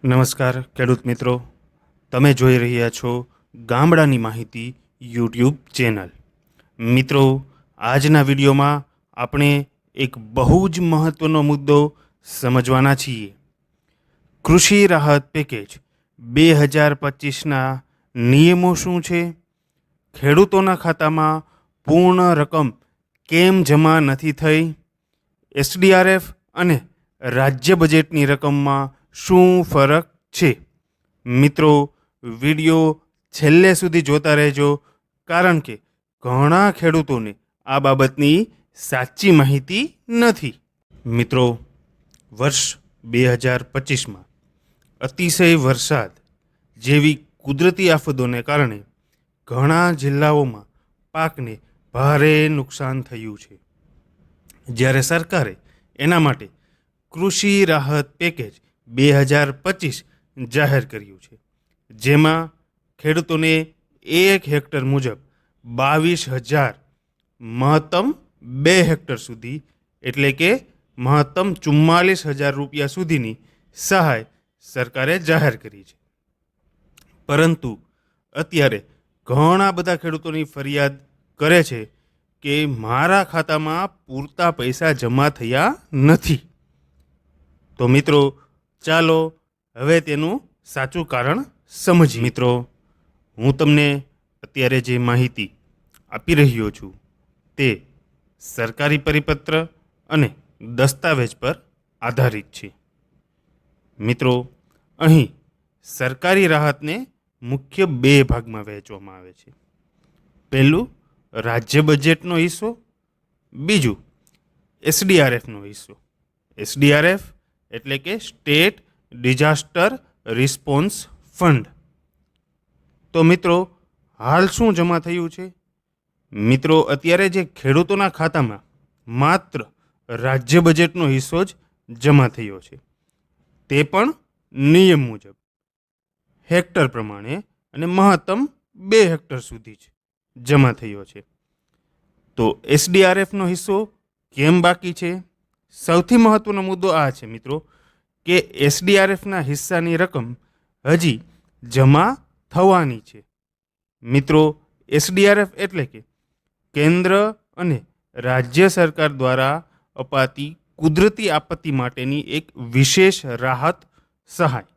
નમસ્કાર ખેડૂત મિત્રો, તમે જોઈ રહ્યા છો ગામડાની માહિતી યુટ્યુબ ચેનલ. મિત્રો, આજના વિડીયોમાં આપણે એક બહુ જ મહત્ત્વનો મુદ્દો સમજવાના છીએ. કૃષિ રાહત પેકેજ 2025ના નિયમો શું છે? ખેડૂતોના ખાતામાં પૂર્ણ રકમ કેમ જમા નથી થઈ? એસડીઆરએફ અને રાજ્ય બજેટની રકમમાં શું ફરક છે? મિત્રો, વિડીયો છેલ્લે સુધી જોતા રહેજો, કારણ કે ઘણા ખેડૂતોને આ બાબતની સાચી માહિતી નથી. મિત્રો, વર્ષ 2025માં અતિશય વરસાદ જેવી કુદરતી આફતોને કારણે ઘણા જિલ્લાઓમાં પાકને ભારે નુકસાન થયું છે. જ્યારે સરકારે એના માટે કૃષિ રાહત પેકેજ 2025 જાહેર કર્યું છે, જેમાં ખેડૂતોને 1 હેક્ટર મુજબ 22,000, મહત્તમ 2 હેક્ટર સુધી એટલે કે મહત્તમ 44,000 રૂપિયા સુધીની સહાય સરકારે જાહેર કરી છે. પરંતુ અત્યારે ઘણા બધા ખેડૂતોની ફરિયાદ કરે છે કે મારા ખાતામાં પૂરતા પૈસા જમા થયા નથી. તો મિત્રો, ચાલો હવે તેનું સાચું કારણ સમજીએ. મિત્રો, હું તમને અત્યારે જે માહિતી આપી રહ્યો છું તે સરકારી પરિપત્ર અને દસ્તાવેજ પર આધારિત છે. મિત્રો, અહીં સરકારી રાહતને મુખ્ય 2 ભાગમાં વહેંચવામાં આવે છે. પહેલું રાજ્ય બજેટનો હિસ્સો, બીજું એસડીઆરએફનો હિસ્સો. એસડીઆરએફ એટલે કે સ્ટેટ ડિઝાસ્ટર રિસ્પોન્સ ફંડ. તો મિત્રો, હાલ શું જમા થયું છે? મિત્રો, અત્યારે જે ખેડૂતોના ખાતામાં માત્ર રાજ્ય બજેટનો હિસ્સો જ જમા થયો છે, તે પણ નિયમ મુજબ હેક્ટર પ્રમાણે અને મહત્તમ 2 હેક્ટર સુધી જ જમા થયો છે. તો એસડીઆરએફનો હિસ્સો કેમ બાકી છે? સૌથી મહત્વનો મુદ્દો આ છે મિત્રો કે એસડીઆરએફના હિસ્સાની રકમ હજી જમા થવાની છે. મિત્રો, એસડીઆરએફ એટલે કે કેન્દ્ર અને રાજ્ય સરકાર દ્વારા અપાતી કુદરતી આપત્તિ માટેની એક વિશેષ રાહત સહાય.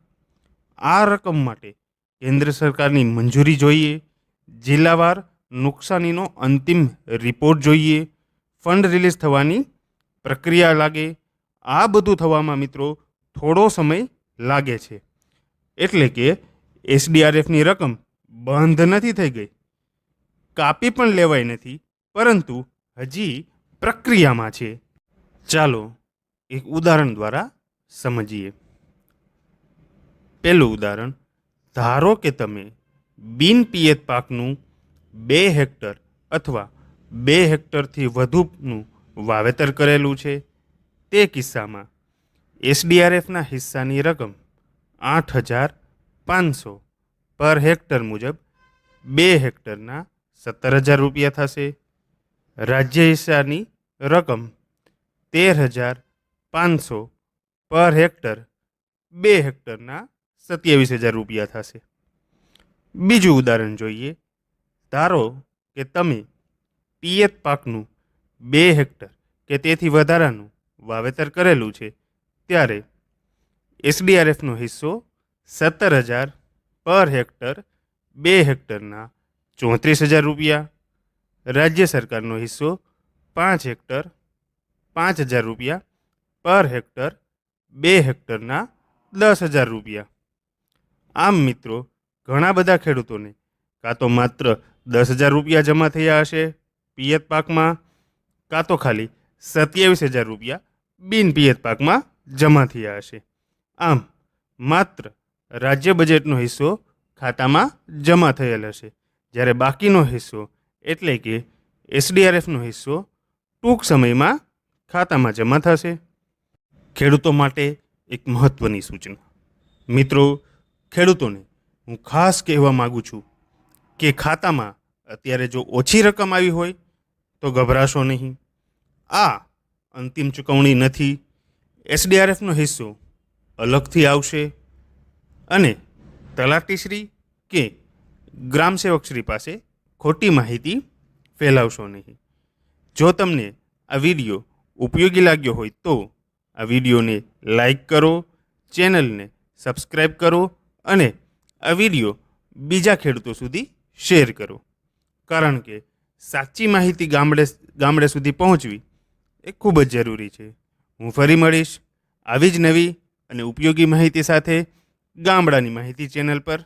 આ રકમ માટે કેન્દ્ર સરકારની મંજૂરી જોઈએ, જિલ્લાવાર નુકસાનીનો અંતિમ રિપોર્ટ જોઈએ, ફંડ રિલીઝ થવાની પ્રક્રિયા લાગે. આ બધું થવામાં મિત્રો થોડો સમય લાગે છે. એટલે કે એસડીઆરએફની રકમ બંધ નથી થઈ ગઈ, કાપી પણ લેવાય નથી, પરંતુ હજી પ્રક્રિયામાં છે. ચાલો એક ઉદાહરણ દ્વારા સમજીએ. પહેલું ઉદાહરણ, ધારો કે તમે બિન પિયત પાકનું 2 હેક્ટર અથવા 2 હેક્ટરથી વધુનું વાવેતર કરેલું છે. તે કિસ્સામાં એસડીઆરએફના હિસ્સાની રકમ 8,500 પર હેક્ટર મુજબ 2 હેક્ટરના 17,000 રૂપિયા થશે. રાજ્ય હિસ્સાની રકમ 13,500 પર હેક્ટર 2 હેક્ટરના 27,000 રૂપિયા થશે. બીજું ઉદાહરણ જોઈએ. ધારો કે તમે પિયત પાકનું 2 હેક્ટર કે તેથી વધારાનું વાવેતર કરેલું છે, ત્યારે એસડીઆરએફનો હિસ્સો 17,000 પર હેક્ટર 2 હેક્ટરના 34,000 રૂપિયા, રાજ્ય સરકારનો હિસ્સો 5 હેક્ટર 5,000 રૂપિયા પર હેક્ટર 2 હેક્ટરના 10,000 રૂપિયા. આમ મિત્રો, ઘણા બધા ખેડૂતોને કાં તો માત્ર 10,000 રૂપિયા જમા થયા હશે પિયત પાકમાં, કાં તો ખાલી 27,000 રૂપિયા બિન પિયત પાકમાં જમા થયા હશે. આમ માત્ર રાજ્ય બજેટનો હિસ્સો ખાતામાં જમા થયેલ હશે, જ્યારે બાકીનો હિસ્સો એટલે કે એસડીઆરએફનો હિસ્સો ટૂંક સમયમાં ખાતામાં જમા થશે. ખેડૂતો માટે એક મહત્ત્વની સૂચના. મિત્રો, ખેડૂતોને હું ખાસ કહેવા માગું છું કે ખાતામાં અત્યારે જો ઓછી રકમ આવી હોય તો ગભરાશો નહીં. આ અંતિમ ચૂકવણી નથી. એસડીઆરએફનો હિસ્સો અલગથી આવશે. અને તલાટીશ્રી કે ગ્રામસેવકશ્રી પાસે ખોટી માહિતી ફેલાવશો નહીં. જો તમને આ વિડીયો ઉપયોગી લાગ્યો હોય તો આ વિડીયોને લાઈક કરો, ચેનલને સબસ્ક્રાઈબ કરો અને આ વિડીયો બીજા ખેડૂતો સુધી શેર કરો. કારણ કે સાચી માહિતી ગામડે સુધી પહોંચવી એ ખૂબ જ જરૂરી છે. હું ફરી મળીશ આવી જ નવી અને ઉપયોગી માહિતી સાથે ગામડાની માહિતી ચેનલ પર.